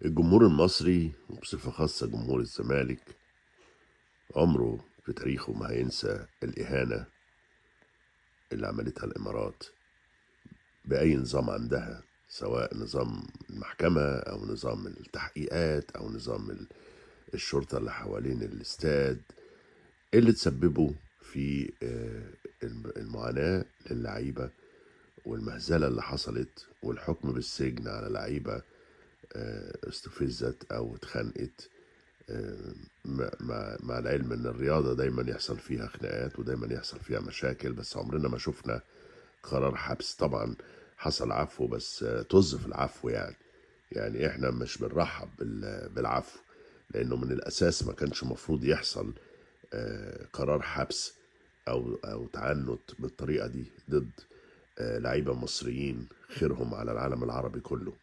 الجمهور المصري وبصفة خاصة جمهور الزمالك عمره في تاريخه ما هينسى الإهانة اللي عملتها الإمارات بأي نظام عندها، سواء نظام المحكمة أو نظام التحقيقات أو نظام الشرطة اللي حوالين الاستاد، اللي تسببوا في المعاناة للعيبة والمهزلة اللي حصلت والحكم بالسجن على لعيبة استفزت أو اتخانقت. مع العلم ان الرياضة دايما يحصل فيها خناقات ودايما يحصل فيها مشاكل، بس عمرنا ما شفنا قرار حبس. طبعا حصل عفو، بس طز في العفو يعني احنا مش بنرحب بالعفو، لانه من الاساس ما كانش مفروض يحصل قرار حبس او تعنت بالطريقة دي ضد لعيبة مصريين خيرهم على العالم العربي كله.